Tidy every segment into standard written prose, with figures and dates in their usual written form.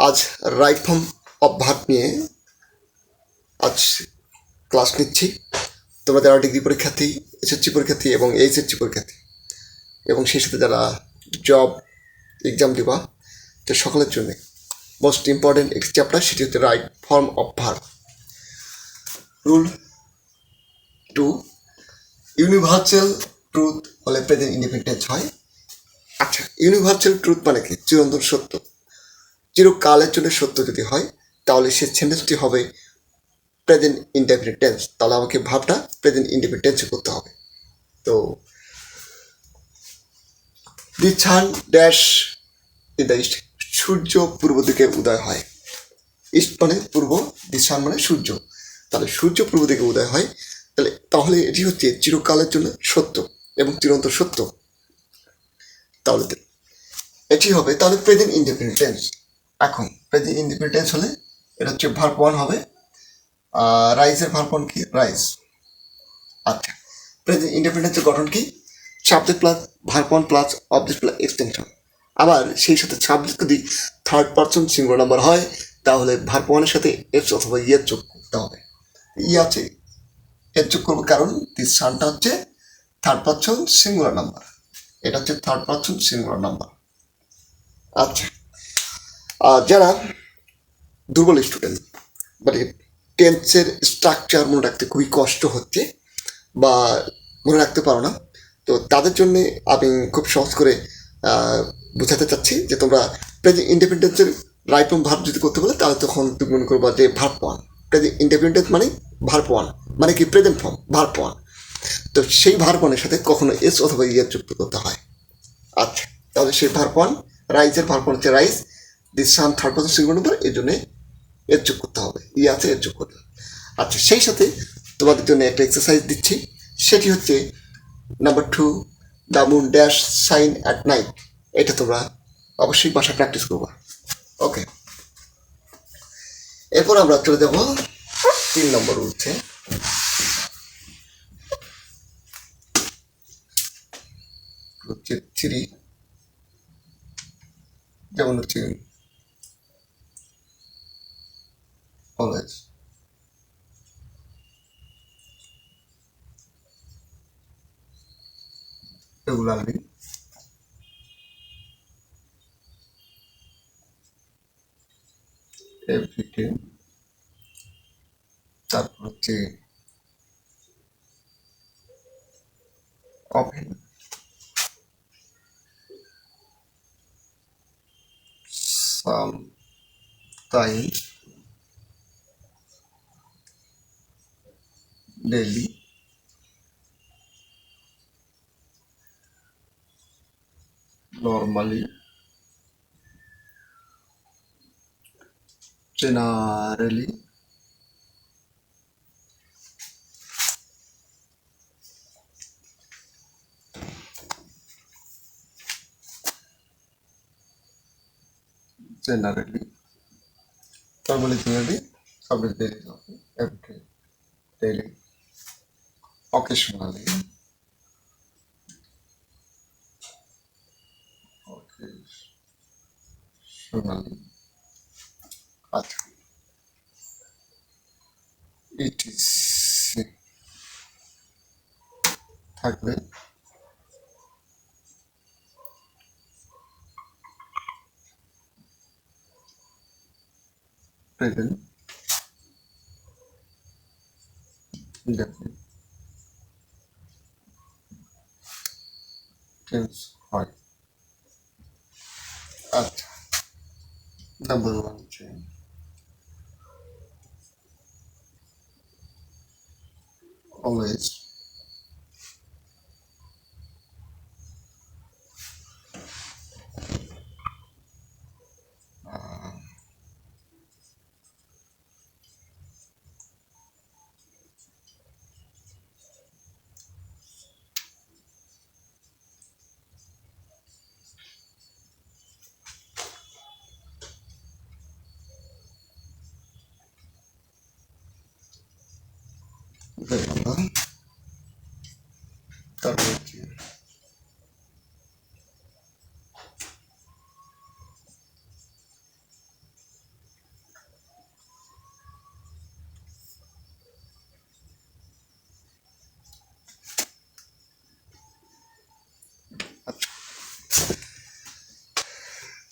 আজ right form of verb নিয়ে আজ ক্লাস নিচ্ছি। তোমরা যারা ডিগ্রি পরীক্ষার্থী, এসএসসি পরীক্ষার্থী এবং এইচএসসি পরীক্ষার্থী এবং সেই সাথে যারা জব এক্সাম দিবা, তো সকলের জন্য মোস্ট ইম্পর্টেন্ট একটি চ্যাপ্টার, সেটি হচ্ছে right form of verb. Rule 2, universal truth হলে প্রেজেন্ট ইন্ডিপেন্ডেন্স হয়। আচ্ছা, ইউনিভার্সাল ট্রুথ মানে কি? চিরন্তন সত্য, চিরকালের জন্য সত্য যদি হয় তাহলে সে সেন্টেন্সটি হবে প্রেজেন্ট ইনডেফিনিট টেন্স। তাহলে আমাকে ভাবটা প্রেজেন্ট ইনডেফিনিট টেন্সে করতে হবে। তো the sun dash in the east, সূর্য পূর্ব দিকে উদয় হয়। ইস্ট মানে পূর্ব, দি সান মানে সূর্য, তাহলে সূর্য পূর্ব দিকে উদয় হয়। তাহলে এটি হচ্ছে চিরকালের জন্য সত্য এবং চিরন্তন সত্য। তাহলে এটি হবে তাহলে প্রেজেন্ট ইনডেফিনিট টেন্স। এখন প্রেজেন্ট ইনডেফিনিট টেন্স হলে এটা হচ্ছে ভার্ব 1 হবে। রাইজের ভার্ব 1 কি? রাইজ। আচ্ছা, প্রেজেন্ট ইনডেফিনিটেন্সের গঠন কি? Subject plus verb 1 plus object plus extension. আবার সেই সাথে সাবজেক্ট যদি থার্ড পারসন সিঙ্গুলার নাম্বার হয় তাহলে ভার্ব 1 এর সাথে এস অথবা ইয়ের যোগ করতে হবে। ই আছে, এর যোগ করবো, কারণ দিস সানটা হচ্ছে থার্ড পারসন সিঙ্গুলার নাম্বার, এটা হচ্ছে থার্ড পারসন সিঙ্গুলার নাম্বার। আচ্ছা, যারা দুর্বল স্টুডেন্ট, মানে টেন্সের স্ট্রাকচার মনে রাখতে খুবই কষ্ট হচ্ছে বা মনে রাখতে পারো না, তো তাদের জন্য আমি খুব সহজ করে বোঝাতে চাচ্ছি যে তোমরা প্রেজেন্ট ইন্ডিপেন্ডেন্সের রাইট ফর্ম ভার্ব যদি করতে বলে তাহলে তখন তুমি মনে করবা যে ভার্ব 1। প্রেজেন্ট ইন্ডিপেন্ডেন্স মানে ভার্ব 1, মানে কি প্রেজেন্ট ফর্ম ভার্ব 1। তো সেই ভার্ব 1 এর সাথে কখনো এস অথবা ইয়ের যুক্ত করতে হয়। আচ্ছা, তাহলে সেই ভার্ব 1, রাইজের ভার্ব 1 হচ্ছে rise, this sun third person singular number, এই জন্য এর যোগ করতে হবে, ই আছে এর যোগ করতে হবে। আচ্ছা, সেই সাথে তোমাদের জন্য একটা এক্সারসাইজ দিচ্ছি, সেটি হচ্ছে number 2, the moon dash shine at night. এটা তোমরা অবশ্যই বাসায় প্র্যাকটিস করবা। ওকে, এরপর আমরা চলে যাব 3 নম্বর রুলসে। হচ্ছে 3, যেমন হচ্ছে অলওয়েজ, রেগুলারলি, এভরিডে, তারপর হচ্ছে often, sometimes, daily, normally, generally, generally, normally, generally, subject daily, every daily, occasionally, occasionally, আচ্ছা, it is থাকলে present indefinite tense হয়। আচ্ছা, নাম্বার 1 হচ্ছে always, তারপর হচ্ছে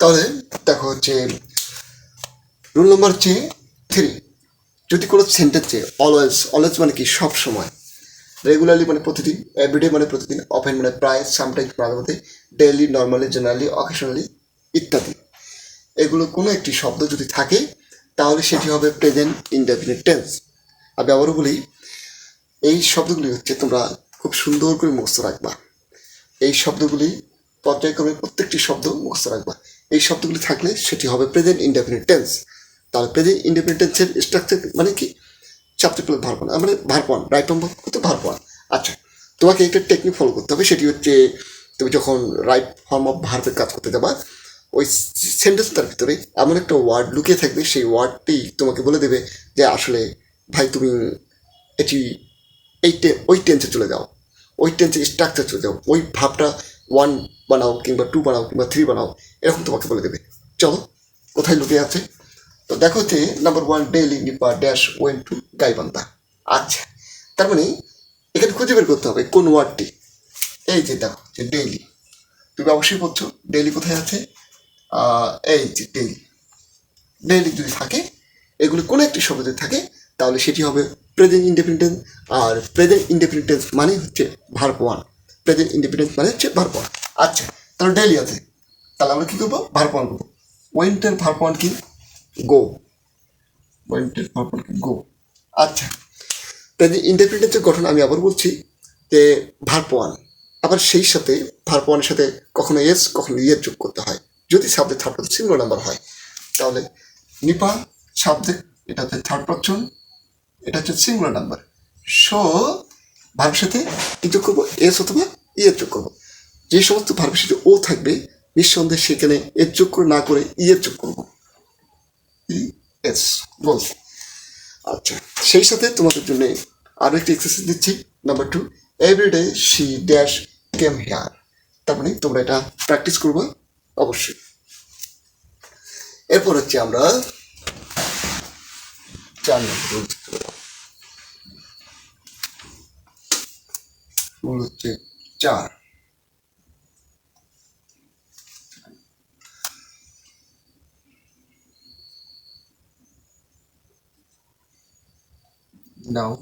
তাহলে দেখো হচ্ছে রুল নম্বর হচ্ছে 3, যদি কোনো সেন্টেন্সে অলওয়েজ মানে কি সব সময়, রেগুলারলি মানে প্রতিদিন, এভরিডে মানে প্রতিদিন, অফেন মানে প্রায়, সামটাইমস মাঝে মধ্যে, ডেইলি, নর্মালি, জেনারেলি, অকেশনালি ইত্যাদি, এগুলো কোনো একটি শব্দ যদি থাকে তাহলে সেটি হবে প্রেজেন্ট ইনডেফিনিট টেন্স। আমি আবারও বলি, এই শব্দগুলি হচ্ছে তোমরা খুব সুন্দর করে মুখস্থ রাখবা। এই শব্দগুলি পর্যায়ক্রমে প্রত্যেকটি শব্দ মুখস্থ রাখবা। এই শব্দগুলি থাকলে সেটি হবে প্রেজেন্ট ইনডেফিনিট টেন্স। তাহলে প্রেজেন্ট ইনডেফিনিট টেন্সের স্ট্রাকচার মানে কি, সাবজেক্ট প্লাস ভার্ব মানে ভার্ব ওয়ান, রাইট ফর্ম হতে ভার্ব ওয়ান। আচ্ছা, তোমাকে একটা টেকনিক ফলো করতে হবে, সেটি হচ্ছে তুমি যখন রাইট ফর্ম অফ ভার্বের কাজ করতে যাবা, ওই সেন্টেন্সটার ভিতরে এমন একটা ওয়ার্ড লুকিয়ে থাকবে, সেই ওয়ার্ডটি তোমাকে বলে দেবে যে আসলে ভাই তুমি এটি ওই টেন্সে চলে যাও, ওই টেন্সের স্ট্রাকচার চলে যাও, ওই ভাবটা 1 বানাও কিংবা 2 বানাও কিংবা 3 বানাও, এরকম তোমাকে বলে দেবে। চলো কোথায় লুকিয়ে আছে, তো দেখো হচ্ছে number 1, daily Nipa dash went to Gaibandha. আচ্ছা, তার মানে এখানে খুঁজে বের করতে হবে কোন ওয়ার্ডটি। এই যে দেখো যে ডেইলি, তুমি অবশ্যই বলছো ডেইলি কোথায় আছে, এই যে ডেইলি। ডেইলি যদি থাকে, এগুলো কোনো একটি শব্দ যদি থাকে তাহলে সেটি হবে প্রেজেন্ট ইনডেফিনিট। আর প্রেজেন্ট ইনডেফিনিট মানে হচ্ছে ভার্ব ওয়ান, প্রেজেন্ট ইনডেফিনিট মানে হচ্ছে ভার্ব ওয়ান। আচ্ছা, তাহলে ডেইলি আছে, তাহলে আমরা কী করবো, ভার্ব ওয়ান করবো। ওয়েন্টের ভার্ব ওয়ান কি, গো। ওয়েন্টের ভার্ব ওয়ান কি, গো। আচ্ছা, প্রেজেন্ট ইনডেফিনিটের গঠন আমি আবার বলছি যে ভার্ব ওয়ান, আবার সেই সাথে ভার্ব ওয়ানের সাথে কখনো এস কখনো ইয়ের যোগ করতে হয় যদি subject third person singular number হয়। তাহলে নিপা সাবজেক্ট, এটা হচ্ছে থার্ড পারসন, এটা হচ্ছে সিঙ্গুলার নাম্বার। সো ভার্বের সাথে কি যোগ করবো, এস অথবা ইয়ের যোগ করবো। যে সমস্ত ভার্বের সাথে ও থাকবে নিঃসন্দেহে সেখানে এর যোগ করে না করে ইয়ের যোগ করবো, এস বলছি। আচ্ছা, সেই সাথে তোমাদের জন্য আরও একটি এক্সারসাইজ দিচ্ছি, number 2, everyday she dash came here. তার মানে তোমরা এটা প্র্যাকটিস করবো অবশ্যই। এরপর হচ্ছে আমরা 4 নম্বর হচ্ছে 4, নাও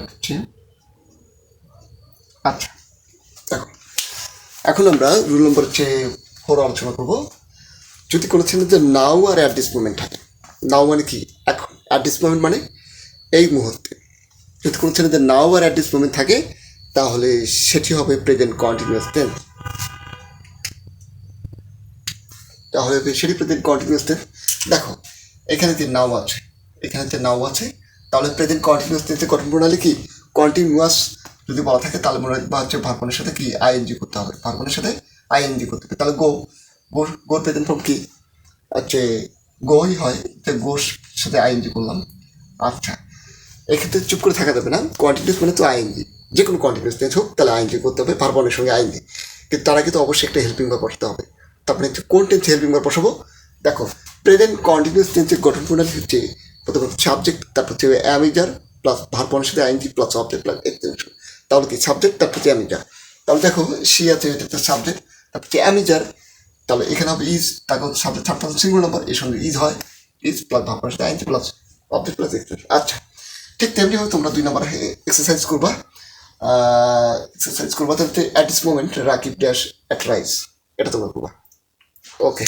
হচ্ছে। আচ্ছা, দেখো এখন আমরা রুল নম্বর হচ্ছে 4 আলোচনা করবো। যদি কোনো ছেলেতে নাও আর অ্যাট দিস মোমেন্ট থাকে, নাও মানে কি এখন, অ্যাট দিস মোমেন্ট মানে এই মুহূর্তে, যদি কোনো ছেলেতে নাও আর অ্যাট দিস মোমেন্ট থাকে তাহলে সেটি হবে প্রেজেন্ট কন্টিনিউয়াস টেন্স। তাহলে সেটি প্রেজেন্ট কন্টিনিউয়াস টেন্স। দেখো এখানে যে নাও আছে, এখানে যে নাও আছে, তাহলে প্রেজেন্ট কন্টিনিউয়াস টেন্সের গঠন প্রণালী কি, কন্টিনিউয়াস যদি বলা থাকে তাহলে মনে রাখবা হচ্ছে ভার্বনের সাথে কি আইএনজি করতে হবে, ভার্বনের সাথে আইএনজি করতে হবে। তাহলে গোর প্রেজেন্ট ফর্ম কি, হচ্ছে গোই হয়, যে গোর সাথে আইএনজি করলাম। আচ্ছা, এক্ষেত্রে চুপ করে থাকা যাবে না, কন্টিনিউস মানে তো আইএনজি, যে কোনো কন্টিনিউস টেন্স হোক তাহলে আইএনজি করতে হবে, ভার্বনের সঙ্গে আইএনজি। কিন্তু তার আগে তো অবশ্যই একটা হেল্পিং ভার্ব বসাতে হবে। তারপরে কোন টেন্সে হেল্পিং ভার্ব বসাবো, দেখো প্রেজেন্ট কন্টিনিউস টেন্সের গঠন প্রণালী হচ্ছে প্রথমে সাবজেক্ট, তারপর হচ্ছে অ্যামিজার প্লাস ভার্বনের সাথে ING plus object plus extension. তাহলে কি সাবজেক্ট, তারপর হচ্ছে অ্যামিজার। তাহলে দেখো সি আছে, এটা হচ্ছে সাবজেক্ট, তারপর হচ্ছে অ্যামিজার, তাহলে এখানে হবে ইজ, তারপর subject third person singular number, এর সঙ্গে ইজ হয়, is plus verb plus ING plus object plus expression. আচ্ছা, ঠিক তেমনি হবে তোমরা 2 নাম্বার এক্সারসাইজ করবা। তাহলে at this moment Rakib dash ate rice, এটা তোমরা করবা। ওকে।